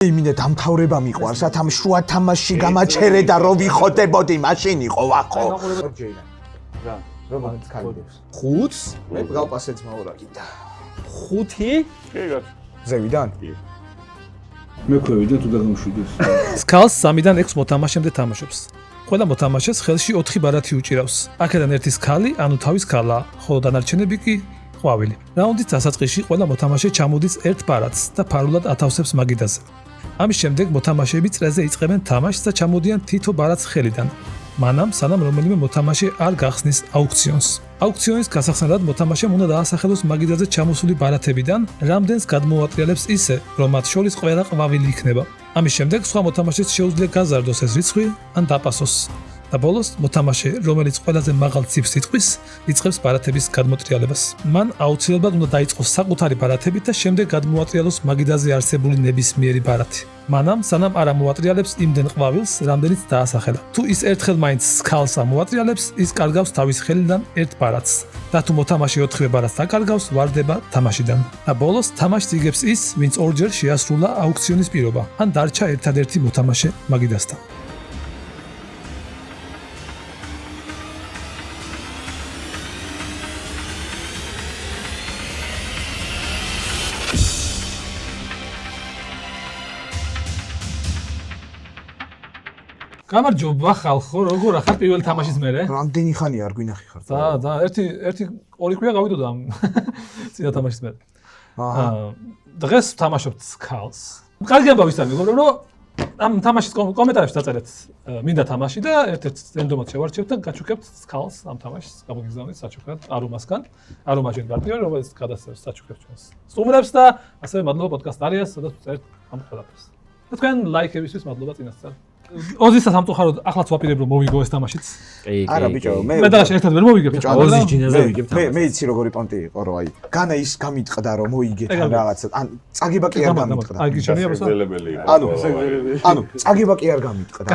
იმინე დამთავრება მიყვარს, ამ შუა თამაში გამაჩერე და რო ვიხოდებოდი მაშინ იყო ვახო. რა, რომელიც ქალებს. 5-ს მე გავპასეც მაურაკიდა. 5? კი, გასა. ზევიდან? კი. მე ქვევიდა თუ დაგამშვიდეს. სკალს 3-დან 6 მოთამაშემდე თამაშობს. ყველა მოთამაშეს ხელში 4 ბარათი უჭირავს. აქედან ერთი სკალი, ანუ თავის სკალა, ხოლო დანარჩენები კი ყვავილი. რაუნდის დასაწყისში ყველა მოთამაშე ჩამოდის ერთ ბარათს და ფარულად ათავსებს მაგიდაზე. ამის შემდეგ მოთამაშეები წრეზე იწყებენ თამაშს და ჩამოდიან თითო ბარათს ხელიდან. მანამ სანამ რომელიმე მოთამაშე არ გახსნის აუქციონს. აუქციონის გასახსნელად მოთამაშემ უნდა დაასახელოს მაგიდაზე ჩამოსული ბარათებიდან, რამდენს გადმოატრიალებს ისე, რომ მათ შორის ყველა ყვავილი იქნება. ამის შემდეგ სხვა მოთამაშეს შეუძლია გაზარდოს ეს რიცხვი ან დაპასოს. და ბოლოს მოთამაშე, რომელიც ყველაზე მაღალ ციფრს იტყვის, იწყებს ბარათების გადმოტრიალებას. მან აუცილებლად უნდა დაიწყოს საკუთარი ბარათებით და შემდეგ გადმოატრიალოს მაგიდაზე არსებული ნებისმიერი ბარათი. მანამ სანამ არ ამოატრიალებს იმდენ ყვავილს, რამდენიც დაასახელა. თუ ის ერთხელ მაინც სკალს ამოატრიალებს, ის კარგავს თავის ხელიდან ერთ ბარათს. და თუ მოთამაშე 4-ვე ბარათს დაკარგავს, ვარდება თამაშიდან. და ბოლოს თამაშს იგებს ის, ვინც ორჯერ შეასრულა აუქციონის პირობა, ან დარჩა ერთადერთი მოთამაშე მაგიდასთან. გამარჯობა ხალხო, როგორ ახარ პირველი თამაშის მერე? რამდენი ხანია არ გვინახი ხარ? და ერთი ორი კვირა გავიდოდა ამ წინა თამაშის მერე. დღეს ვთამაშობთ სკალს. კარგი ამბავი ისაა, მეგობრებო, რომ ამ თამაშის კომენტარებში დაწერეთ მინდა თამაში და ერთ-ერთ რენდომად შევარჩევთ და გაჩუქებთ სკალს ამ თამაშს, გამოგიგზავნით საჩუქრად არომასგან. არომა ჯერ პარტნიორი, რომელიც გადასცემს საჩუქრებს ჩვენს სტუმრებს და ასევე მადლობა პოდკასტ არიას, სადაც წერთ ამ ყველაფერს. და თქვენ ლაიქებისთვის მადლობა წინასწარ. ოზისაც ამწუხაროდ ახლაც ვაპირებ რომ მოვიგო ეს თამაშიც. არა ბიჭო, მე დაშ ერთად ვერ მოვიგებ. ოზის ჯინაზე ვიგებ თამაშს. მე იცი როგორი პონტი იყო რომ აი განა ის გამიტყდა რომ მოიგეთ ან რაღაცა. ან წაგება კი არ გამიტყდა. აი გიჩვენია ბოსა. ანუ წაგება კი არ გამიტყდა.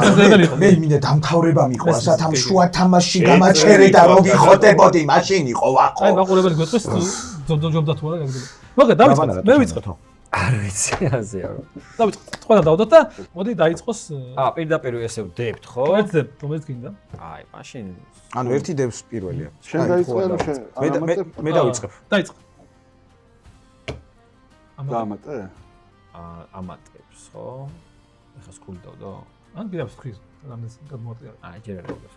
მე იმინე დამთავრება მიყვარს, ამ შუა თამაში გამაჩერე და რო ვიხოდებოდი მაშინ იყო ვახო. აი მაყურებელი გვეტყვის ჯობდა თუ არა გაგდება. მოგე დავიწყოთ. მე ვიწყოთ. არ ვიცი აზეა რომ. დავიწყოთ. ყველა დავდოთ და მოდი დაიწყოს. პირდაპირ ესე ვდებთ ხო? ერთ დებ, რომელიც გინდა. აი, მაშინ ანუ ერთი დევს პირველია. შენ დაიწყე რომ შენ მე დავიწყებ. დაიწყე. დამატე? ამატებს ხო? ეხლა სკული დავდო? ან პირავს ხრის, რამდენს გადმოატრიალებ. აი, ჯერ არ გავიგე.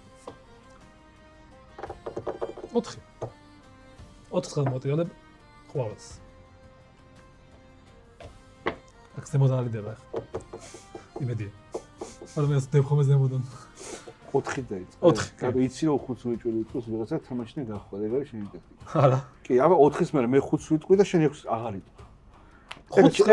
4. 4 გადმოატრიალებ ყვავილს. აქ ზემოდანალიდება ახლა. იმედია. არა მე დებ ხომ ზემოდან. 4 დაიწყე. 4. კაბე იცი რომ 5 ვიჭველი ვიტყვის ვიღაცა თამაშნე გახვალ, ეგ არის შენი ტექნიკა. არა. კი, აბა 4-ის მერე მე 5 ვიტყვი და შენ 6 აღარ იტყვი.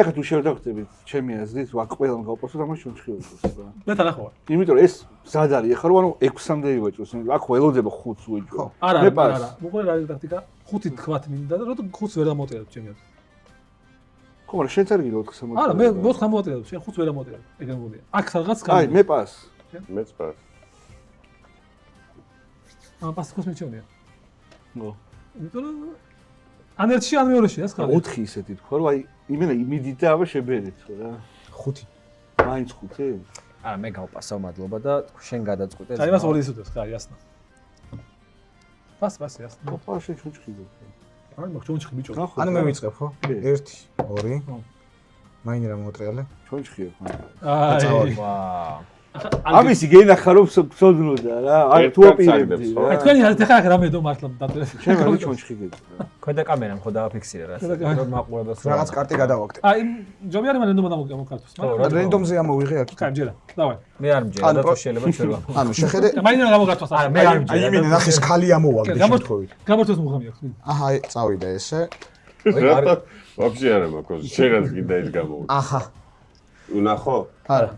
ეხლა თუ შევდაგხვდებით ჩემი აზრით, ვაკ ყველამ გავპასო თამაში ჩონჩხი ვიტყვის რა. მე თან ახლა ვარ. იმიტომ რომ ეს მზად არის, ეხლა რომ ანუ 6-მდე ივაჭროს, აქ ველოდება 5 ვიჭვო. არა, არა. მოყოლე რა არის ტაქტიკა? 5-ით თქვათ მინდა და რომ 5-ს ვერ დამოატრიალებ ჩემი აზრით. ხო, მაგრამ შენ წარგი 4-ს ამოატრიალებ. არა, მე 4-ს ამოატრიალებ, შენ 5-ს ვერ ამოატრიალებ. ეგ მგონია. აქ სადღაც აი, მე პას. მეც პას. პასს მეჩვენია. ხო. იმიტომ რომ ან ერთში ან მეორეშია სკალი. 4 ისეთი თქვა რომ აი იმენა იმიდით და აბა შებერეთ ხო რა. 5. მაინც 5? არა, მე გავპასავ მადლობა და შენ გადაწყვეტე. აი მას ორი ისუდებს, ხა, იასნა. პასი, იასნა. ხო, პასში ჩუჩხი გო. აი, მაგ ჩონჩხი ბიჭო. ანუ მე ვიწყებ ხო? კი. 1, 2. მაინე რა მოატრიალე? ჩონჩხია ხო. აი. ვაა. ამისი გენახა რომ სოდნოდა რა. აი თუ აპირებდი რა. აი თქვენი არის ხა რამე დო მართლა დადრეს. შენ რა ჩონჩხი გეძა. ქვედა კამერამ ხო დააფიქსირე რა. რომ მაყურებელს რაღაც კარტი გადავაგდე. აი, ჯობია რომ რენდომად ამოკარტოს. მაგრამ რენდომზე ამოვიღე აქ. კაი, ჯერა. დავაი. მე არ მჯერა და თუ შეიძლება ჩვენ ვაფო. ანუ შეხედე. მაინც რა გამოკარტოს. არა, მე არ მჯერა. აი იმინე ნახე სკალი ამოვაგდე შემთხვევით. გამორთოს მუხამი აქვს. აჰა, წავიდა ესე. ვაფშე არა მაქვს. შენაც გინდა ის გამოვა. აჰა. უნახო? არა.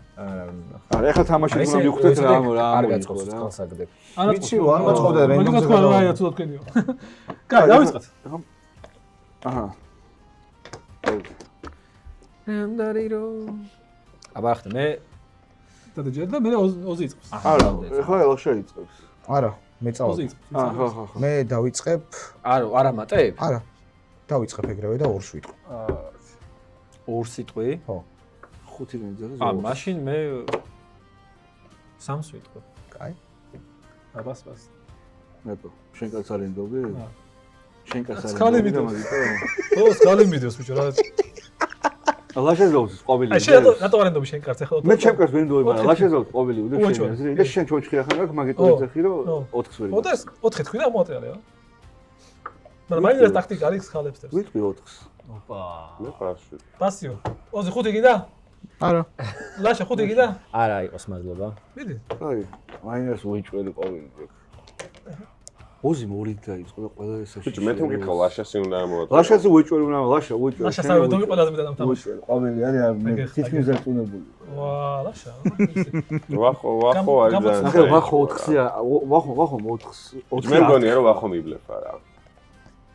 არა, ეხლა თამაში უნდა მივხვდეთ რა არ გაწყობს წყალს აგდებ. ვიცი, არ მოწყობდა რენდომზე. მაგას თქვა რა აი ცუდად თქვენიო. კაი, დავიწყოთ. აჰა. ამდარირო. აბა ახლა მე და ჯერ და მე ოზი იწყებს. არა, ეხლა ელახ შეიწყებს. არა, მე ოზი წავდი. იწყებს. ხო. მე დავიწყებ. არა მატებ? არა. დავიწყებ ეგრევე და 2-ს ვიტყვი. 2 სიტყვი? ხო. 5 განიძახე. მაშინ მე 3-ს ვიტყვი. კაი. აბას ბას. ნეტო, შენ კაც არ ენდობი? შენ კაც არ სკალი მიდევს. ო, სკალი მიდევს ბიჭო რა. ლაშეზობს ყვავილი. აი შენ რატო არ ენდობი შენ კარც ახლა? მე ჩემ კარს ვერ ენდობი, მაგრამ ლაშეზობს ყვავილი უდე შენ აზრი და შენ ჩოჩხი ახლა გაქვს, მაგით ვეძახი რომ 4-ს ვერ. მოდეს 4 თქვი და მოაწერე რა. მაგრამ მაინც ტაქტიკა არის ხალებს თებს. ვიტყვი 4-ს. ოპა. მე პასვი. პასიო. ოზი 5 გინდა? არა. ლაშა 5 გინდა? არა იყოს მადლობა. მიდი. აი, მაინას უიჭველი ყვავილი გვაქვს. ოზი მორით დაიწყო და ყველა ეს ბიჭო მე თუ მგითხავ ლაშასი უნდა ამოვაწოდო. ლაშაზე უიჭველი უნდა, ლაშა უიჭველი. ლაშა საერთოდ ყველაზე მეტად ამთავრებს. უიჭველი ყვავილი არის, მე თითქმის დაწუნებული. ვა, ლაშა. ვახო არის ძალიან. ახლა ვახო 4-ია, ვახო 4-ს. მე მგონია რომ ვახო მივლებ არა.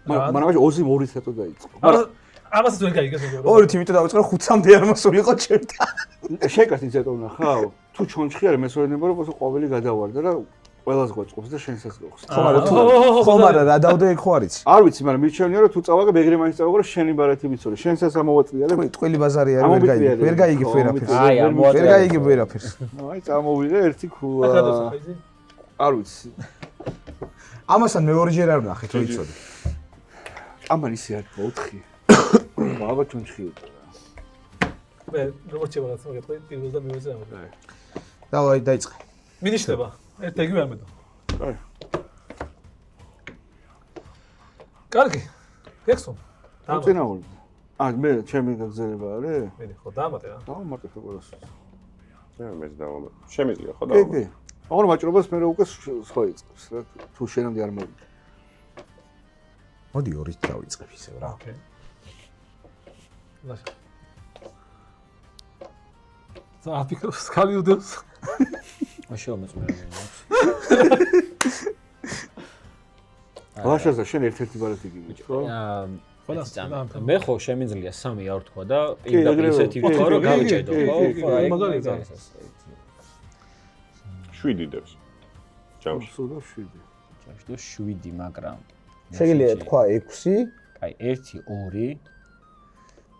მაგრამ მაშინ ოზი მორით ეტო დაიწყო. ამასაც ვერ გაიგეს მეგობრებო. ორი თიმით დავიწყე 5-მდე არ მოსულიყო ჩემთან. შეკას ის ეტო ნახავ? თუ ჩონჩხი არის მესვენდება რომ ყვავილი გადავარდა და ყველას გვაწყობს და შენსაც გოხს. ხო მაგრამ რა დავდე ეგ ხო არის? არ ვიცი, მაგრამ მიჩვენია რომ თუ წავაგე მეგრე მაინც წავაგე რომ შენი ბარათი ვიცოდი. შენსაც ამოვაწვია და ტყვილი ბაზარი არის ვერ გაიგებ ვერაფერს. აი, ვერ გაიგებ ვერაფერს. აი წამოვიდა ერთი ქულა. არ ვიცი. ამასთან მე ორჯერ არ ვნახეთ რო იცოდი. ამან ისე არის 4. აბა ჩონჩხი იყო რა. მე როგორც შევაგაც მოგეთქვი პირველს და მივეზე ამბობ. დავაი დაიწყე. მინიშნება. ერთ ეგივე არ მედო. კაი. კარგი. გეხსო. წინაური. მე ჩემი გაგზელება არის? მიდი ხო დაამატე რა. დავამატე ყველას. მე დავამატე. შემიძლია ხო კი, დავამატე. კი. აღარ მაჭრობას მე უკვე სხვა იწყებს რა. თუ შენამდე არ მოვიდა. მოდი ორით დავიწყებ ისევ რა. ოკეი. ლაშა. ზაფიქროს სკალი უდევს. შეომეწმე. ლაშაზე შენ ერთ-ერთი ბარათი გიგიჭ ხო? მე ხო შემიძლია 3 არ თქვა და პირდაპირ ისეთი ვთქვა რომ გავიჭედო ხო? მაგალითად. 7 დევს. ჯამში. სულ 7. ჯამში და 7, მაგრამ შეგიძლია თქვა 6. აი 1 2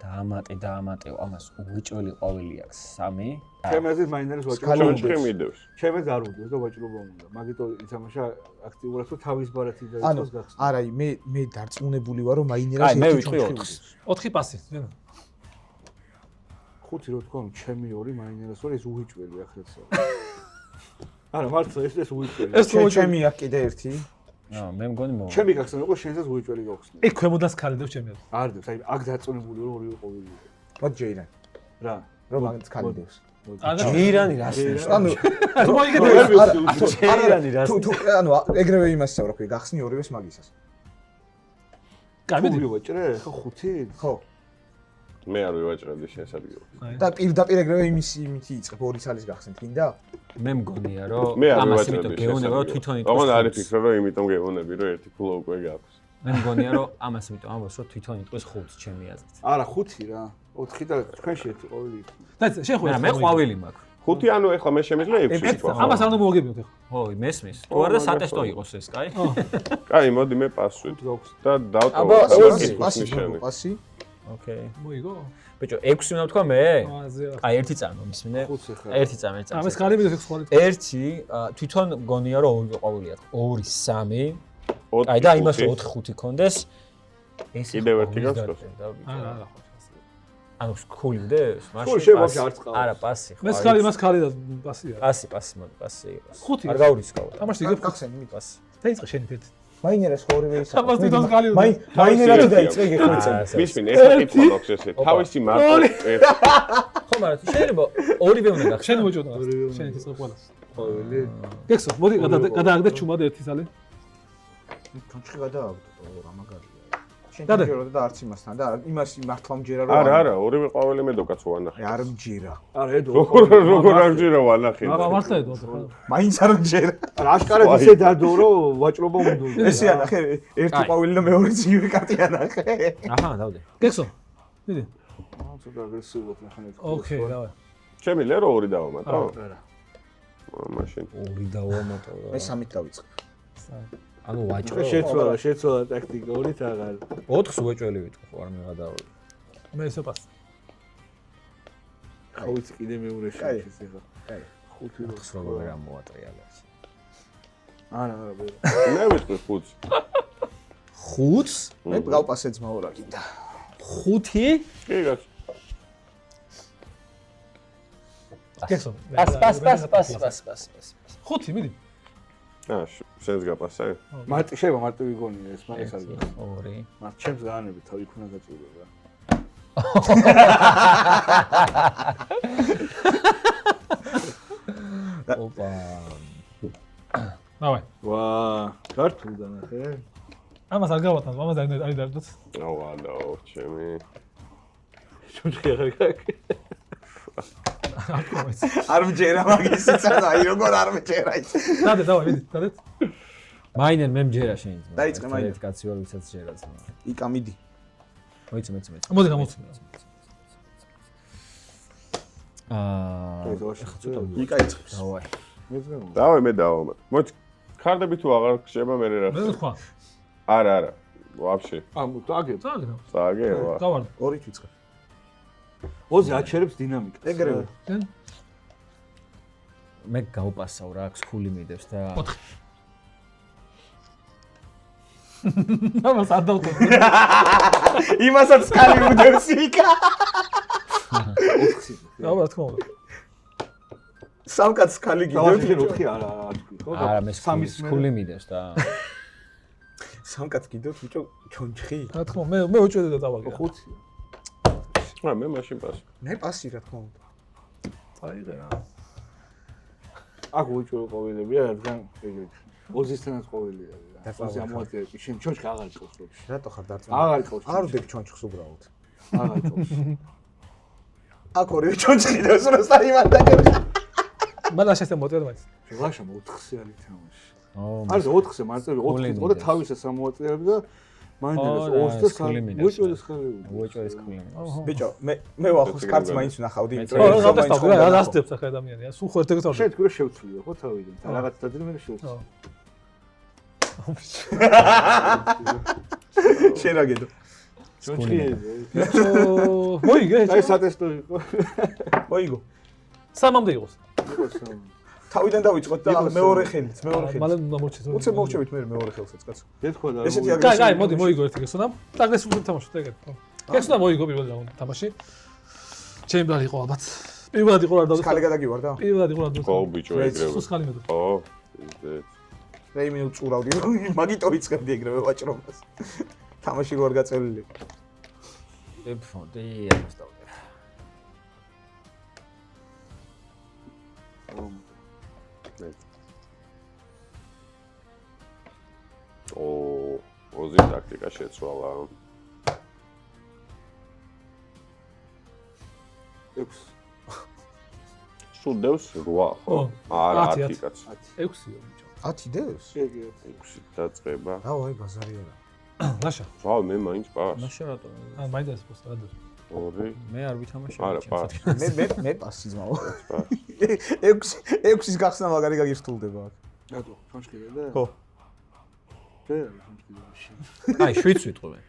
დაამატე ამას უიჭველი ყვავილი აქვს 3. ჩემაზე მაინერს ვაჭრობა. ჩონჩხი მიდევს. ჩემზე არ უდევს და ვაჭრობა უნდა. მაგითო ითამაშა აქტიურად რომ თავის ბარათი დაიწყოს გახსნა. არა, მე დარწმუნებული ვარ რომ მაინერას აი მე ვიტყვი 4-ს. 4 პასი. 5 რო თქვა ჩემი 2 მაინერას ვარ ეს უიჭველი ახლა. არა მართლა ეს უიჭველი. ჩემი აქ კიდე ერთი. მე მგონი მოვა. ჩემი გახსნა უკვე შენსაც უიჭველი გახსნა. ეგ ქვემოდან სკალიდებს ჩემი. არ დევს, აი აქ დაწუნებული რომ ორივე ყვავილი. მოდი ჯეირან. რა? რომ მაგ სკალიდებს. ჯეირანი რას ნიშნავს? ანუ თუ მოიგეთ ჯეირანი რას თუ ანუ ეგრევე იმას ვსაუბრობ, გახსნი ორივეს მაგისას. კამედი. თუ ვიუაჭრე, ხო 5? ხო. მე არ ვივაჭრებდი შენს ადგილას. და პირდაპირ ეგრევე იმითი იწყებ 2 წლის გახსნით, გინდა? მე მგონია რომ მე არ ამას იმიტომ ვივაჭრებდი. გეუბნება რომ თვითონ იტყვის. ოღონდ არის ფიქრო რომ იმიტომ გეუბნები რომ ერთი ქულა უკვე გაქვს. მე მგონია რომ ამას იმიტომ ამბობს რომ თვითონ იტყვის 5 ჩემი აზრით. არა 5 რა. 4 და თქვენში ერთი ყვავილი იყო. და შენ ხო მე ყვავილი მაქვს. 5 ანუ ეხლა მე შემიძლია 6 თქვა. ამას არ უნდა მოვაგებინოთ ახლა. ხო, მესმის. თუ არა სატესტო იყოს ეს, კაი? კაი, მოდი მე პასვით და დავტოვო აბა, ამას პასი, ნიშანი. პასი. ოკეი. მოიგო? ბიჭო, 6 უნდა თქვა მე? აზე. აი, ერთი წამო მისმინე. 5 ხარ. ერთი წამო. ამას სკალი მიდევს ხვალით. ერთი თვითონ გონია რომ 2 ყვავილია. 2 3. აი და იმას 4 5 კონდეს. ეს კიდევ ერთი გასწროს. არა, არა ხო. ანუ სკოლინდეს, სკოლი შევაბშე არ წყავს. არა, პასი. მე სკალი მას სკალი და პასია. პასი მოდი, პასი იყოს. 5 არ გავრისკავ. თამაში იგებ გახსენი მით. პასი. დაიწყე შენი ფერდი. მაინერას ხო ორივე ისაა. ამას თვითონ სკალი უნდა. მაინერას დაიწყე გეხვეწე. მისმინ ეს კითხვა მაქვს ესე. თავისი მარტო ხო, მაგრამ შეიძლება ორივე უნდა გახსნას. შენ მოჭოდა. შენ ის ყველას. ყვავილი. გეხსო, მოდი გადააგდე ჩუმად ერთი ძალე. ჩონჩხი გადააგდო რა მაგარია. შენ დადე. ჯეროდა და არც იმასთან და იმას მართლა მჯერა რომ არა, ორივე ყვავილი მე დოკაცო ვანახე. არ მჯერა. არა ედო. როგორ არ ჯერა ვანახე. აბა მართლა ედო ახლა. მაინც არ მჯერა. არა აშკარად ისე დადო რომ ვაჭრობა უნდა. ესე ანახე, ერთი ყვავილი და მეორე ძირი კარტი ანახე. აჰა, დავდე. გეხსო. მიდი. ცოტა აგრესიულად ნახანეთ. ოკეი, давай. შემიძლია რომ 2 დავამატო? არა. მაშინ 2 დავამატო. მე 3-ით დავიწყებ. ანუ ვაჭრო. შეცვალა ტაქტიკა 2-ით აღარ. 4-ს უეჭველი ვიტყვი, ხო არ მიღადაო. მე ესე პას. ვიცი კიდე მეორე შეჭის ეხა. კაი. 5 ოთხს როგორ ვერ ამოატრიალებს. არა, მე ვიტყვი 5-ს. 5-ს? მე გავპასე ძმაო რა კიდე. 5? კი კაცო. კეთო. პას. 5 მიდი. შენს გაპასე? მარტი შეიძლება მარტივი გონია ეს, მაგას არ გქონია. 2. მაგრამ ჩემს გაანებით თავი იქნა გაწურება რა. ოპა. დავაი. ვა, გართულდა ნახე. ამას არ გავატანო, ამას არ დარდოთ. აუანო, ჩემი. შუჭი აღარ გაქვს. არ ყავს. არ მჯერა მაგის სიცანა, აი როგორ არ მჯერა ის. დადე, დავაი, მიდი, დადეთ. მაინერ მე მჯერა შენ ძმა. დაიწყე მაინერ. ერთ კაცი ვარ ვისაც ჯერა ძმა. იკა მიდი. მოიცი. მოდი გამოცი. იკა იწყებს. დავაი. დავაი მე დავამატ. მოიც ქარდები თუ აღარ გშება მე რა. მე თქვა. არა. ვაფშე. წაგებ. წაგე ვა. გავარ. 2 ვიწყებ. ოზი აჩერებს დინამიკას. ეგრევე. მე გავპასავ რა, აქვს ხული მიდევს და 4. ამას არ დავთო. იმასაც კალი უდევს იკა. 4-ი. რა თქმა უნდა. სამკაც კალი გიდევთ. 4 არა თქვი, ხო? არა მე ხული მიდევს და სამკაც გიდევთ ბიჭო ჩონჩხი. რა თქმა უნდა, მე უჭვედი და დავაგე. 5-ი. მე მაშინ პასი. მე პასი რა თქმა უნდა. წაიღე რა. აქ უჭველი ყოველებია, რადგან ეგრეთ. ოზისთანაც ყოველია. ოზი ამოაწერე, შენ ჩონჩხი აღარ ყავს რო. რატო ხარ დარწმუნებული? აღარ ყავს. არ ვდებ ჩონჩხს უბრალოდ. აღარ ყავს. აქ ორივე ჩონჩხი დევს რა საიმან დაგერხა. მაგრამ შეესწე მოტერ მაინც. ლაშა 4-ზე არის თამაში. ო არის 4-ზე მარწევი 4-ზე და თავისას ამოაწერებს და მაინდას 2-ს უჭველი ხარ. უეჭვერის ხული მიდევს. ბიჭო მე ვახოს კარც მაინც ვნახავდი. რა დასტავ რა დასტებს ახლა ადამიანია. სულ ხო ერთ-ერთი თავი. შენ თქვი რომ შევცვლიო ხო თავიდან და რაღაც დადრე მე შევცვლი. შენ რა გედო? ჩონჩხი. მოიგე. აი სატესტო იყო. მოიგო. სამამდე იყოს. თავიდან დავიწყოთ და მეორე ხელით, მეორე ხელით. მალე მომორჩეთ. უცე მოვჩევით მე მეორე ხელსაც კაცო. გეთქვა და ესეთი კაი, მოდი მოიგო ერთი გესონამ. აგრესიული თამაშობ ეგეთ. გესონა მოიგო პირველ რაუნდში თამაში. ჩემი ბრალი იყო ალბათ. პირველად იყო რა დავდო. ხალი გადაგივარდა? პირველად იყო რა დავდო. ხო ბიჭო ეგრევე. სულ ხალი მე. ხო. მე იმენ უწურავდი, მაგიტო ვიწყებდი ეგრევე ვაჭრობას. თამაში რო არ გაწელილი. ეფონდი ამას დავდე. ოზი ტაქტიკა შეცვალა. 6. სულ დევს 8 ხო? არა 10 კაც. 6-ია ბიჭო. 10 დევს? ეგეა. 6 დაწყება. აუ ბაზარია. ლაშა. ვა მე მაინც პას. მაშინ რატო? ან მაინც ეს პოსტა რა დოს. 2 მე არ ვითამაშე. არა პას. მე პასი ძმაო. 6-ის გახსნა მაგარი გაგირთულდება აქ. რატო? ჩონჩხი და? ხო. აი 7 ვიტყვი.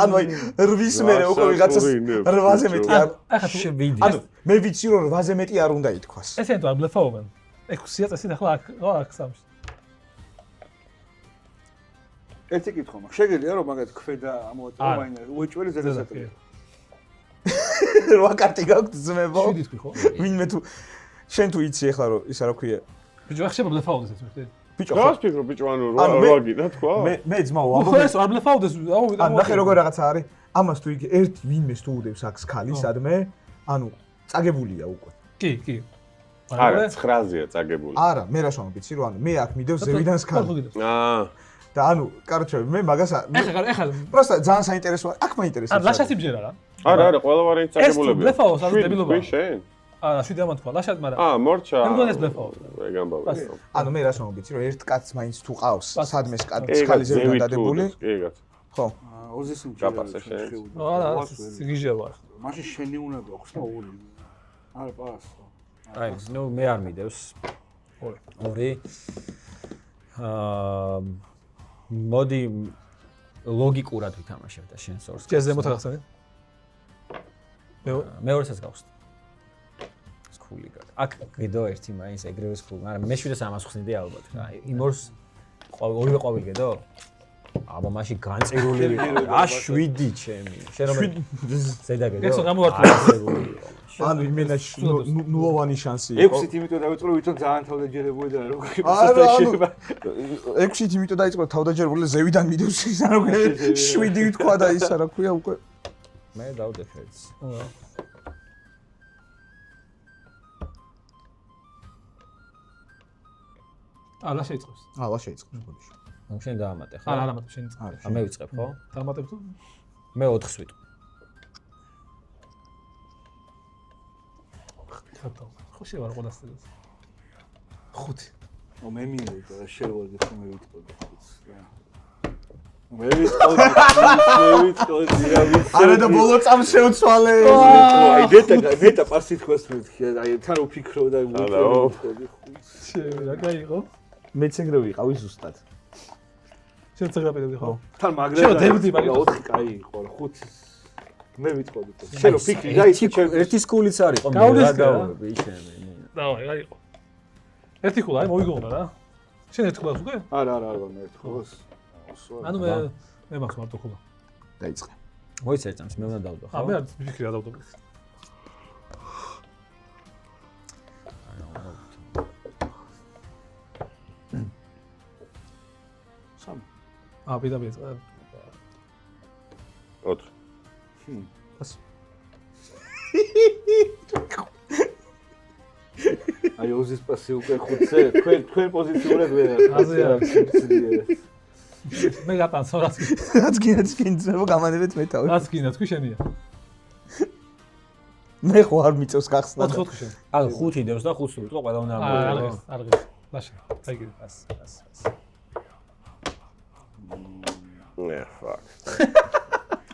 ანუ აი 8-ის მერე უკვე ვიღაცას 8-ზე მეტი არ. ახლა 7. ანუ მე ვიცი რომ 8-ზე მეტი არ უნდა ითქვას. ესენი თუ არ ბლეფაობენ. 6-ია წესი ახლა აქ სამში. ერთი კითხვა მაქვს. შეგიძლია რომ მაგათ ქვედა ამოაწერო მაინდა უეჭველი ზედასაწევი. 8 კარტი გაქვს ძმებო. 7 თქვი ხო? ვინმე თუ შენ თუ იცი ახლა რომ ისა რა ქვია. ბიჭო ახლა შეიძლება ბლეფაობდეს ეს მე. ბიჭო გას ფიქრო ბიჭო ანუ 8 გიდა თქვა? მე ძმაო ხო ეს არ ბლეფაობდეს. ანუ ნახე როგორ რაღაცა არის. ამას თუ იგი ერთი ვინმეს თუ უდევს აქ სკალი სადმე, ანუ წაგებულია უკვე. კი. არა 9-ზეა წაგებული. არა, მე რა შევამბ იცი რომ ანუ მე აქ მიდევს ზევიდან სკალი. და ანუ, კაროჩე, მე მაგას ეხლა პროსტა ძალიან საინტერესოა. აქ მაინტერესებს. არა, ლაშასი ბჯერა რა. არა, ყველა ვარიანტი წაგებულებია. ეს ბლეფაოს არ დებილობა. შენ? არა, 7 ამან თქვა, ლაშად, მაგრამ მორჩა. მე მგონი ეს ბლეფაო. ეგ ამბავი. ანუ მე რა შევამბ იცი რომ ერთ კაცს მაინც თუ ყავს, სადმე სკალი ზევიდან დადებული. კი, გაც. ხო. ოზის მჭირა. გაპასე შენ. არა, გიჟე ვარ. მაშინ შენი უნდა გვაქვს და 2. არა, პას. აი, ნუ მე არ მიდევს. 2. მოდი ლოგიკურად ვითამაშებ და შენ სორს. ჯერ ზემოთ აღხსენე. მეორესაც გავხსნი. სკული გაკ. აქ გედო ერთი მაინც ეგრევე სკული, მაგრამ მე 700 ხსნიდი ალბათ. იმ ორს ორივე ყვავილი გედო? აბა მაშინ განწერული იყო. 7 ჩემი. შენ რომ ზედა გედო? ექსო გამოვარტყე. ანუ იმენა ნულოვანი შანსი იყო. 6-ით იმიტომ დავიწყო, ვიტყვი ძალიან თავდაჯერებული და როგორ არა, 6-ით იმიტომ დაიწყო თავდაჯერებული ზევიდან მიდევს ის არა 7 ვთქვა და ის არა ქვია უკვე. მე დავდე ხელს. ალა შეიწყოს. ალა შეიწყოს ბოდიში. ანუ შენ დაამატე ხო? არა, ამატებ შენ იწყე. ა მე ვიწყებ ხო? დამატებ თუ? მე 4-ს ვიტყვი. ხო შევარ ყველასთან. 5. მე მინდა და შევარდი ხომ მე ვიტყოდი 5-ს. მე ვიტყოდი რა ვიცი. არა და ბოლო წამს შევცვალე. აი მეტა პასით ხოს მეთქი. აი თან ვფიქრობ და ვიტყოდი 5-ს. შევი რა გაიყო? მეც ეგრე ვიყავი ზუსტად. შენ წაგაპედები ხო? თან მაგრამ 4 კაი იყო რა 5-ს. მე ვიტყოდი. შენ რო ფიქრი გაიცი ერთი სკულიც არის ყო გავლის რა გავები შენ. დავაი, გაიყო. ერთი ხულა, აი მოიგონა რა. შენ ერთ ხულას უკვე? არა მე ერთხოს. ანუ მე მაქვს მარტო ხულა. დაიწყე. მოიცე წამს მე უნდა დავდო ხო? მე არ ვიფიქრე რა დავდო. სამ. პიდაბი. 4. აი ოზის პასი უკვე 5-ზე, თქვენ პოზიციურად ვერ აზე არ არის. მე გატანსო რაც რაც გინდა გამანერეთ მე თავი. რაც გინდა თქვი შენია. მე ხო არ მიწევს გახსნა. 4 შენ. ანუ 5 დევს და 5-ს ვიტყო ყველა უნდა ამბობ. არ ღირს. ლაშა. დაიგე. ას. ნე ფაკ.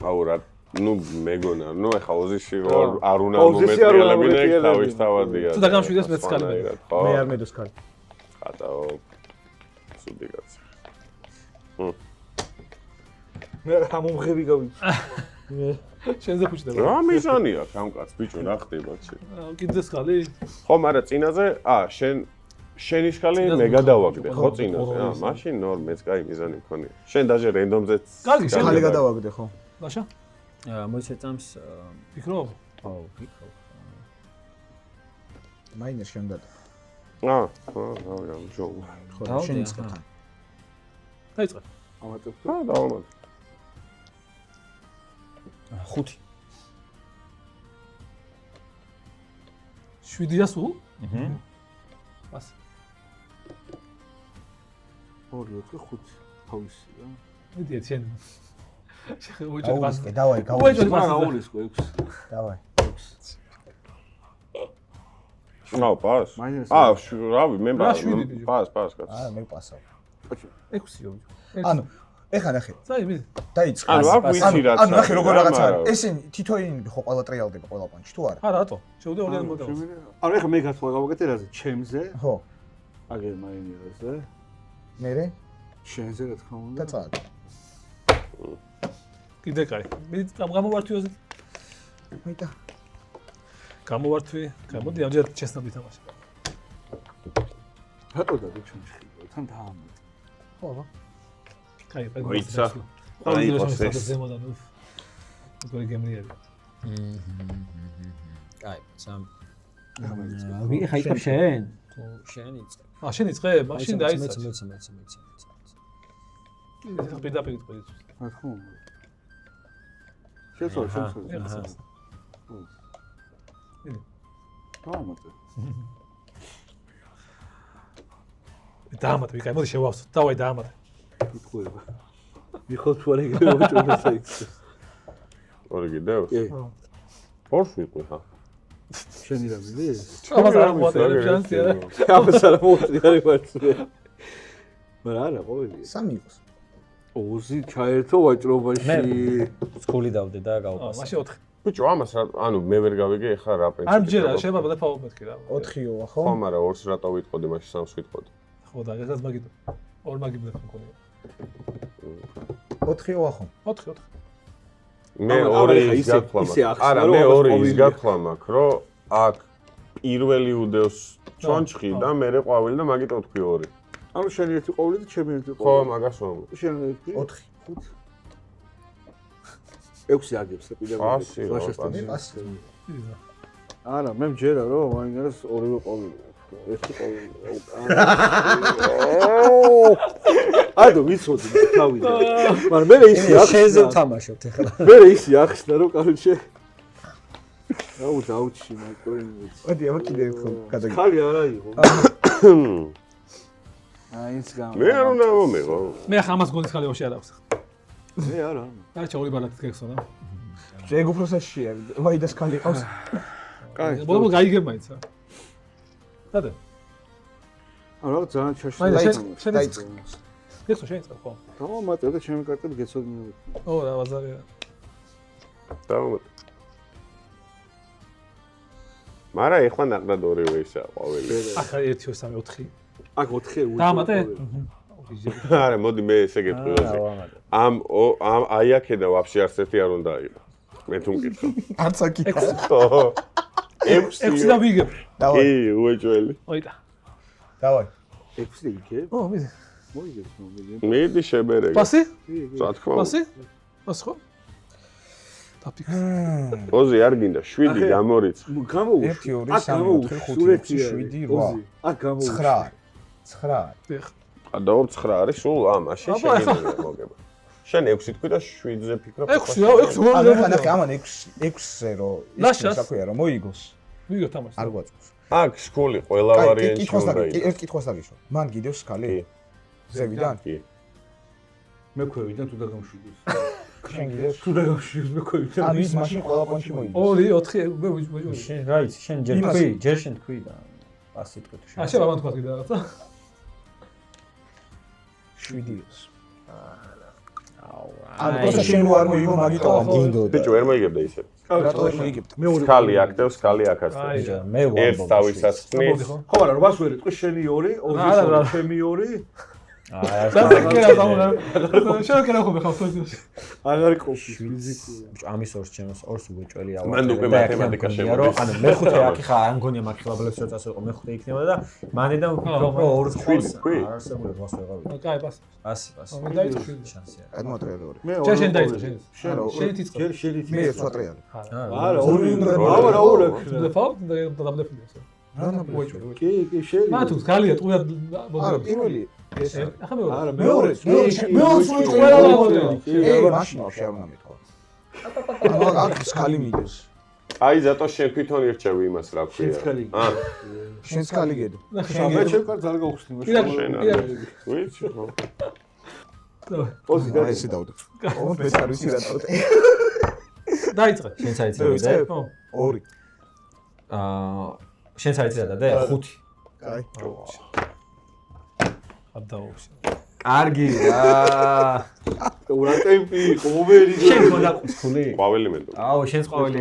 აურა ნუ მეგონა, ნუ ეხა ოზიში არ უნდა მომეტრიალებინა თავის თავადია. თუ დაგამშვიდეს მეც კალი. მე არ მედოს კალი. ხატაო. სუდი კაცი. მე ამომღები გავიცი. შენზე ფუჭდება. რა მიზანია ამ კაც ბიჭო რა ხდება ცი? კიდეს კალი? ხო, მაგრამ წინაზე, შენი შკალი მე გადავაგდე, ხო წინაზე? მაშინ ნორ მეც კაი მიზანი მქონია. შენ დაჟე რენდომზეც კარგი, შენ კალი გადავაგდე ხო? ლაშა? მოიცე წამს ფიქრობ? ხო, ფიქრობ. მაინერ შემდა. რა ჯო. ხო, შენ იწყე თან. დაიწყე. ამატებ. დავამატე. 5. 7-ია სულ? პას. 2 5 თავისი რა. მიდია შენ. შეხოჭე პას. დავაი, გავუჭე პას. გაულის 6. დავაი. პას. რავი, მე პას კაც. აა, მე პასავ. 6-იო. ანუ, ეხა ნახე. საი მიდ. დაიწყე. ანუ აქ ვიცი რაც. ანუ ნახე როგორ რაღაცა არის. ესენი თითოეულები ხო ყველა ტრიალდება ყველა პანჩი თუ არა? არა, რატო? შევდე ორიან მოდელს. ანუ ეხა მე გასვლა გავაკეთე რაზე? ჩემზე? ხო. აგერ მაინერაზე. მერე შენზე რა თქმა უნდა. და წააგე. კიდე კაი. მიდ გამოვართვიოზე. მოიტა. გამოვართვი. გამოდი ამჯერად ჩესნა ვითამაშე. რატო და ბიჭონში? თან დაამატე. ხო, აბა. კაი, კაი. მოიცა. აი, პროცესი. ზემოდან უფ. როგორი გემრიელი. კაი, სამ. ხა იქ შენ? თუ შენ იწყე. შენ იწყე? მაშინ დაიწყე. მეც. პირდაპირ იწყე. რა თქმა უნდა. შეცვალ. დაამატე. დაამატე, ვიკაი, მოდი შევავსო. დავაი დაამატე. იტყუება. მიხოთ თუ არ ეგრე მოჭრდა საიქს. ორი გიდევს? კი. ორს ვიყwi ხა. შენი რა მიდის? ამას არ მოაწერებ შანსი არა. ამას არ მოუწია რა ვარცე. მაგრამ არა, ყოველია. 3 იყოს. ოზი ჩაერთო ვაჭრობაში. სკული დავდე და გავუპასე. მაშინ 4. ბიჭო, ამას ანუ მე ვერ გავიგე ხა რა პენსია. არ მჯერა, შეიძლება დაფაო მეთქი რა. 4-იოა ხო? ხო, მაგრამ 2-ს რატო ვიტყოდი, მაშინ 3-ს ვიტყოდი. ხო და ეგეც მაგიტო. 2 მაგიბლებს მქონია. 4-იოა ხო? 4. მე ორი ის გაქლა მაქვს. არა, მე ორი ის გაქლა მაქვს, რომ აქ პირველი უდევს ჩონჩხი და მერე ყვავილი და მაგით 4 2. ანუ შენი ერთი ყვავილი და ჩემი ერთი ხო, ყვავილი. მაგას ვამბობ. შენ ერთი 4 6 აგებს და კიდევ არა, მე მჯერა რომ მაინტერეს ორივე ყვავილი. ერთი ყვავილი. აიდო ვიცოდი თავიდან. მაგრამ მე ისე შენზე ვთამაშობთ ახლა. მე ისე ახსნა რომ კაროჩე აუ დაუჩი მაიკროინვიც. მოდი აბა კიდე გადაგი. ხალი არა იყო. აიც გამ. მე არ უნდა მომეღო. მე ახლა ამას გოლის ხალი ვაში არ აქვს. მე არა. დაჩა ორი ბალათით გეხსონა. ეგ უფრო საშია. ვაიდას ხალი ყავს. კაი. ბოლო გაიგებ მაინც რა. დადა. არა ძალიან ჩაშლა. შენ გეხსო შენ ხო? დავამატებ და ჩემი კარტები გეცოდინე. ო რა ბაზარია. დავამატებ. მარა ეხლა ნაკრად ორივე ისაა ყვავილი. ახლა 1 2 3 4. აქ 4 დაამატე? არა, მოდი მე ესე გეტყვი. ამ აი აქედა ვაფშე არც ერთი არ უნდა იყო. მე თუ მკითხო. არც აკითხა. ხო. 6 და ვიგებ. დავაი. კი, უეჭველი. ოიტა. დავაი. 6 და იქე? ო, მიდი. მოიგებს მომილი. მიდი შებერეგე. პასი? რა თქმა უნდა. პასი? პასი ხო? დაფიქრე. ოზი არ გინდა 7 გამორიც. გამოუშვი. 1 2 3 4 5 6 7 8. აქ გამოუშვი. 9. 9. დიახ. დაობ 9 არის სულ მაშინ შეგიძლია მოგება. შენ 6 თქვი და 7-ზე ფიქრობ. 6 რა, 6 ანუ ხანახი ამან 6-ზე რომ ის საქმეა რომ მოიგოს. ვიგო თამაში. არ გვაწევს. აქ სკოლი ყველა ვარიანტი უნდა იყოს. ერთ კითხვას დაგიშვა. მან გიდევს სკალი? ზევიდან? კი. მე ქვევიდან თუ დაგამშვიდეს. შენ გიდევს? თუ დაგამშვიდეს მე ქვევიდან. ანუ ის მაშინ ყველა კონჩი მოიგოს. 2 4 მე შენ რა იცი, შენ ჯერ თქვი, ჯერ შენ თქვი და ასე თქვი შენ. შენ რა თქვა კიდე რაღაცა? 7-ს. აუ. ანუ პროსა შენ არ მოიგო მაგიტო გინდოდა. ბიჭო ვერ მოიგებდა ისე. რატო ვერ მოიგებთ? მე ორი სკალი აქ და სკალი აქ ასწავლე. ბიჭო, მე ვამბობ. ერთ თავისას ხმის. ხო არა 800 ვერ იტყვი შენი 2, ოზის ჩემი 2. აა, შენ კერა ხო ხავს ეს. აღარ ყოფილი ფიზიკური. ბიჭო, ამის ორს ჩემს ორს უეჭველი ავარ. მან უკვე მათემატიკა შემოდის. ანუ მე-5 აქ ხა არ მგონია მაგხილაბლებს რო წასულიყო მე-5 იქნებოდა და მანედან ვფიქრობ რომ ორს ხავს. არსებული დღას ვეღავი. კაი, პასი. პასი. მე დაიწყე შანსი არა. აი მოტრიალორი. მე ჯერ შენ დაიწყე შენ. შენ თიწყე. ჯერ შენი მე სვატრიალი. არა ორი უნდა არა ორი და ფავ და დაბლეფილი ასე. რა ნაბუეჭო. კი კი შენი მათუ გალია ტყუა არა პირველი ეს ახლა მეორე. არა მეორე სულ ყველა მოდელი. მაშინ არ უნდა მეთქვა. ანუ აქ სკალი მიდის. აი ზატო შენ თვითონ ირჩევი იმას რა ქვია. შენ სკალი გედო. მე ჩემ კარს არ გავხსნი მაშინ. შენ არ ვიცი ხო? ოზი და ესე დავდო. ო ეს არ ვიცი რა დავდე. დაიწყე. შენ საიცი ხო. 2. შენ საიცი რა და 5. კაი. ადაუში. კარგი რა. ურა ტემპი იყო მომერი. შენ გონდა სკული? ყვავილი მენდო. აუ, შენს ყვავილი.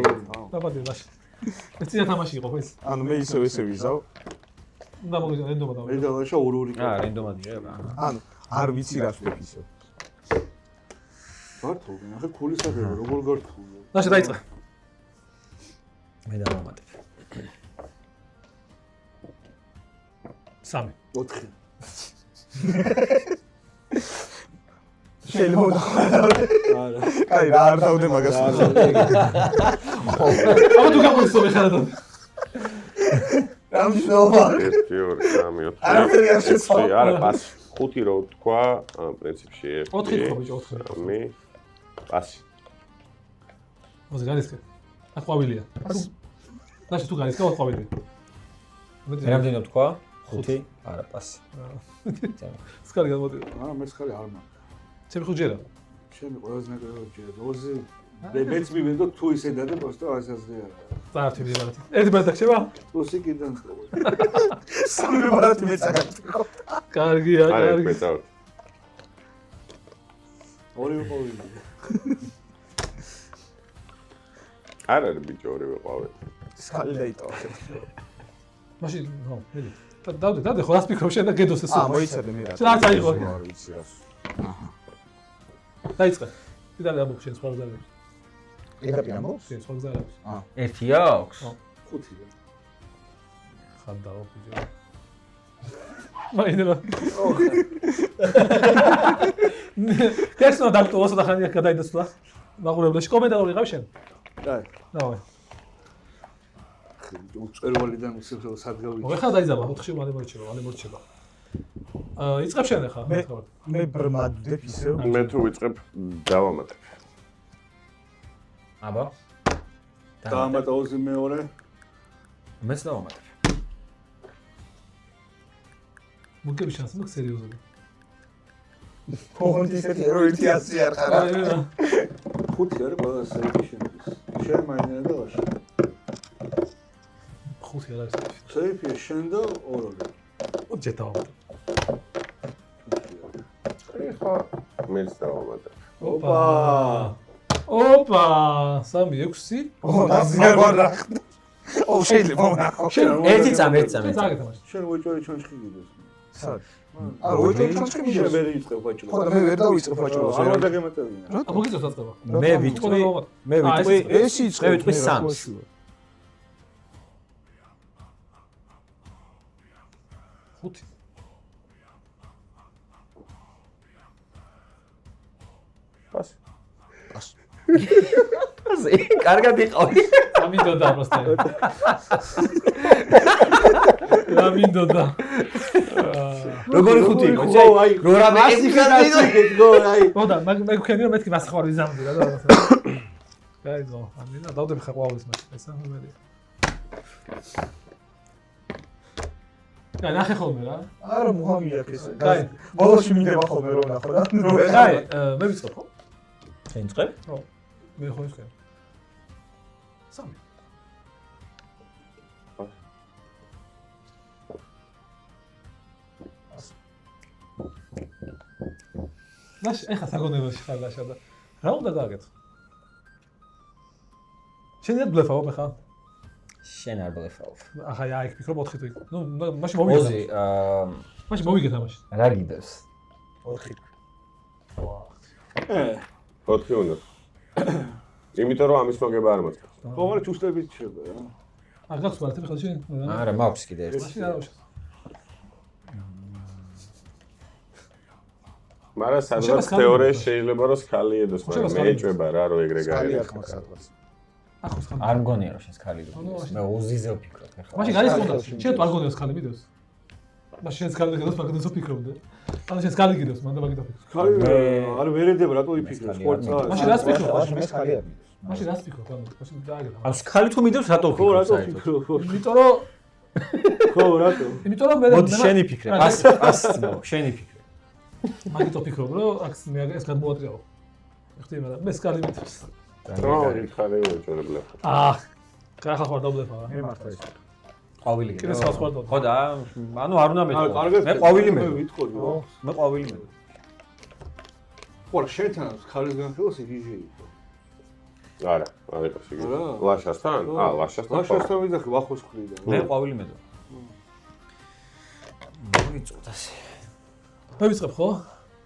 დაბადე მაშინ. ეს წინა თამაში იყო ხო ეს? ანუ მე ისევ ესე ვიზავ. უნდა მოგიზა რენდომა მე და. დავაშა ორი. აა, რენდომადია რა. ანუ არ ვიცი რა ვშტებ ისე. გართულდა, ახლა ქულისადაა როგორ გართულდა. ნაშა დაიწყე. მე დავამატებ. 3. 4. შეიძლება არა. კაი რა არ დავდე მაგას. აბა თუ გამოიწო მე ხარ და. ამ შოვა. 1 2 3 4. არაფერი არ შეცვალა. არა, პასი. 5 რო თქვა, პრინციპში 1. 4 ხო ბიჭო 4. მე პასი. მოზე გარისკე. აყვავილია. ნაშა თუ გარისკე აყვავილია. რამდენი თქვა? 5? არა, პასი. სკალი გამოდი. არა მე ხარი არ მაქვს. ჩემი ხო ჯერა. შენ ყველაზე ნაკლებად ჯერ. ოზი მეც მივედო თუ ისე დადე პოსტა ასაზრე არა. წარჩი ბიზარეთი. ერთი ბარათი ხდება? ოსი კიდან ხო. სამი ბარათი მეცაგატყო. კარგია, არა, კარგი. მეწავ. ორი ყოფილი. არა, ბიჭო, ორივე ყვავე. სკალი დაიტოვა. მაშინ ხო, მელი. დავდე ხო რას ფიქრობ შენ და გედოს ეს. მოიცადე მე რა. რა წაიღო? არ ვიცი რა. დაიწყე. კიდე ამბობ შენ სხვა ზარებს. პირდაპირ ამბობს? კი, სხვა გზა არ აქვს. ერთი აქვს? ხუთი. ხან დავა ბიჭო. მაინდა. კერსნო დაქტო ოსა და ხანი გადაიდასვლა. მაგურებელში კომენტარი ვიღავ შენ? აი. დავე. წერვალიდან სადგავი. ხა დაიძაბა 4-ში მალე მორჩება. იწყებ შენ ახლა. მე ბრმადდებ ისევ. მე თუ ვიწყებ დავამატებ. აბა. დაამატა 20 მეორე. მეც დავამატებ. მოგები შანსი მაქვს სერიოზული. ოღონდ ისეთი ეროითი აცი არ ხარ. ხუთი არის ყველა საერთოდ შენთვის. შენ მაინდა და ვაშ. ხუთი არ არის. საერთოდ შენ და ორი. ჯერ დავამატებ. ეხა მეც დავამატებ. ოპა 3-6 აზია გორა. შეიძლება ვნახო. ერთი წამი. წაგეთამაშ. შენ ვეჭორი ჩონჩხი გიდეს. სად? არა, ვეჭორი ჩონჩხი შენ მიჟე. ვერ იწყებ ვაჭრო. ხო და მე ვერ დავიწყებ ვაჭრობას. არ უნდა გემატებინა. მოგიწევს დაწყება. მე ვიტყვი ეს იწყებ. მე ვიტყვი 3-ს. ხუთი. პასი. ასე კარგად იყავი. ამინდოდა პროსტა. ამინდოდა. როგორი ხუთი იყო? რო რამე გო აი. ხოდა მე გქენი რომ მეთქი მასხვარი ზამდი რა და. გაიგო. ამინდა დავდები ხა ყვალის მას. ესა მომერი. კაი, ნახე ხოლმე რა. არა, მუღამი აქვს ეს. კაი. ბოლოში მინდება ხოლმე რომ ნახო რა. კაი, მე ვიწყებ ხო? შენ წყებ? ხო. მე ხო ვიწყებ. 3. ნაშ, ეხა საგონებელში ხარ დაშავდა. რა უნდა გააკეთო? შენ ერთ ბლეფავ ხა? შენ არ ბლეფავ. ახლა აი ფიქრობ 4 თუ. ნუ მაშინ მოვიგე. ოზი, მაშინ მოვიგე თამაში. რა გიდევს? 4. 4 უნდა. იმიტომ რომ ამის მოგება არ მოწევს. ყოველ ჩუსტებით შეება რა. არ გაქვს ვარტები ხალხი? არა, მაქვს კიდე ერთი. მაშინ არა უშავს. მაგრამ სადღაც თეორიაში შეიძლება რომ სკალი ედოს, მაგრამ მე ეჭვება რა რომ ეგრე კალი გაიგე. აქვს მაგ სადღაც. ახოს ხან. არ მგონია რომ შენ სკალი გიდევს. მე უზიზე ვფიქრობ ხა. მაშინ გაიცნო. შენ თუ არ გონიოს ხალი მიდევს. მაშინ შენ სკალი გიდევს, მაგდენსო ფიქრობდე. ანუ შენ სკალი გიდევს, მანდა მაგით ვფიქრობ. ხარი არ ვერედება რატო იფიქრე სპორტსა. მაშინ რას ფიქრობ? მაშინ მე სკალი არ მიდევს. მაშინ რას ფიქრობ? ანუ მაშინ დააგეთ. ანუ სკალი თუ მიდევს რატო ხო ვფიქრობ რატო საერთოდ? ფიქრობ? იმიტომ რომ ხო რატო? იმიტომ რომ მე მოდი შენი ფიქრე. ასე ნო, შენი ფიქრე. მაგით ვფიქრობ, რომ აქ მე ეს გადმოატრიალო. ხტი, მაგრამ მე სკალი მიდევს. რა ვიქარე უჭერებლა. კახა ხარ დაბლეფა. მე მართლა ის. ყვავილი კიდე გეტყვი. სხვა სხვა დო. ხო და ანუ არ უნდა მეტყო. კარგად მე ყვავილი მე. ვიტყოდი რა. მე ყვავილი მე. ხო შენთან ხალის განხილოს იგი იყო. არა, არ იყო იგი. არა? ლაშასთან? ლაშასთან. ლაშასთან ვიძახი ვახოს ხრიდან. მე ყვავილი მე. მოიწოთ ასე. მე ვიწყებ ხო?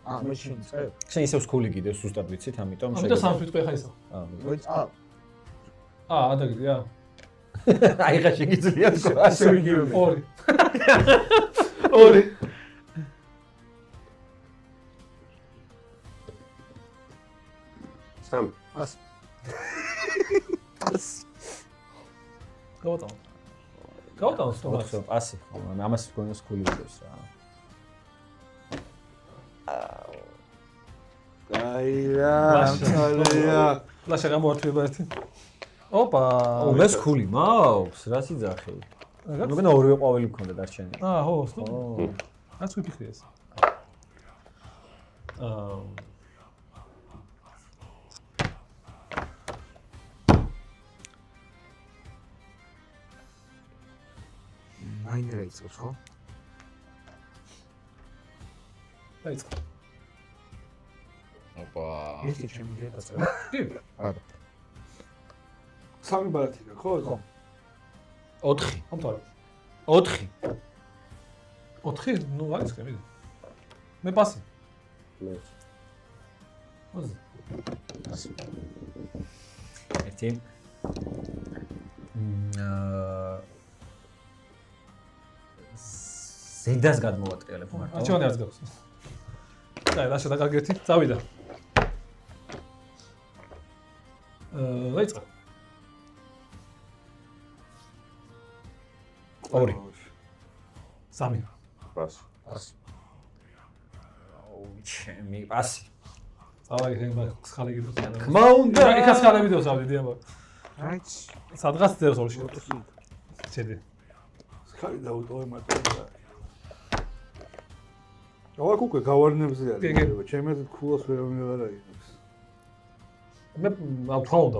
მე შენ წებ. შენ ისევ სკული გიდევს ზუსტად ვიცით, ამიტომ ამიტომ 3 ვიტყვი ხა ისო. ადაგია. აი ხა შეგიძლია თქო. ასე ვიგივე. 2. 2. სამ. გავატაო. გავატაო სტოპ. ასე ხო, ამას გონია სკული გიდევს რა. აი რა, მცალია. ლაშა გამოართვება ერთი. ოპა. მე სკული მაქვს, რას იძახი? მეგონა ორივე ყვავილი მქონდა დარჩენილი. ხო, სტოპ. რაც ვიფიქრე ეს. მაინდა იწევს ხო? დაიწყო. ოპა. ერთი ჩემი გადაწევ. კი. არა. სამი ბარათი გაქვს ხო? 4. ამთავრე. 4. 4? ნუ არის კები. მე პასი. მე. ერთი ზედას გადმოვატრიალებ მარტო. ჩემი არც გავს. აი, რა შედაგაგ ერთი, წავიდა. დაიწყო. ორი. სამი. პასი. ჩემი პასი. წავაგე მაგ ხალე გიდოს. თქმა უნდა. იქაც ხალე ვიდეოს ავდიდი აბა. რაიც. სადღაც ძერს ორში. შედი. ხალი დაუტოვე მარტო. ავაკ უკვე გავარნებზე არის. ჩემი აზრით ქულას ვერ აიღებს. მე ავთქვა უნდა.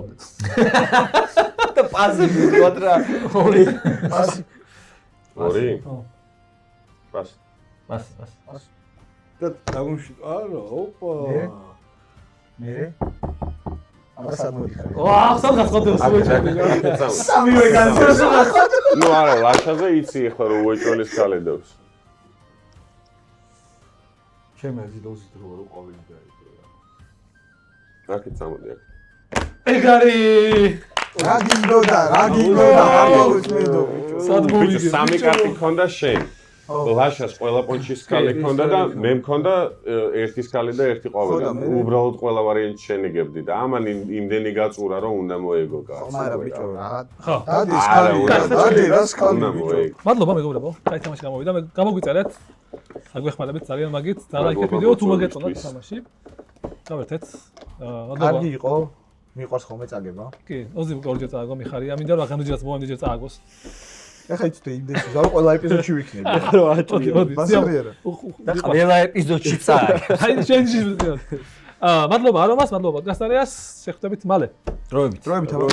და პასი კვადრა. ორი. პასი. ორი. პასი. და დაგუმში. არა, ოპა. მე აბა სამოდიხარ. ვა, სადღაც ხოდებს. სამივე განცეს ნახოთ. ნუ არა, ლაშაზე იცი ხო რომ უეჭველის ქალედებს. ჩემი აზრით ოზით რო ყვავილი დაიწყო. აქეთ წამოდი აქ. ეგარი. რა გინდოდა, აღმოვიწმედო. სად ბიჭო, მოვიგე? სამი კარტი ქონდა შენ. ლაშას ყველა პონჩის ქალი ქონდა და მე მქონდა ერთი ქალი და ერთი ყვავილი. უბრალოდ ყველა ვარიანტი შენიგებდი და ამან იმდენი გაწურა რომ უნდა მოეგო კაცს. არა ბიჭო, რა. ხო. დადის ხალი, დადი რას ხალი უნდა ბიჭო. მოეგო. მადლობა მეგობრებო. კაი თამაში გამოვიდა. მე გამოგვიწერეთ. აგვეხმარებით ძალიან მაგით. დალაიქეთ ვიდეო თუ მოგეწონათ თამაში. გავერთეთ. მადლობა. კარგი იყო. მიყვარს ხოლმე წაგება. კი, ოზი ორჯერ წააგო მიხარია. მინდა რომ აღანუჯერაც მომამდე წააგოს. ეხა იცით იმდენს ზარო ყველა ეპიზოდში ვიქნები. რო აჭოდი, მოდი. მასალიერა. და ყველა ეპიზოდში წააგე. აი შენში. მადლობა არომას, მადლობა პოდკასტარიას. შეხვდებით მალე. დროებით. დროებით აბა.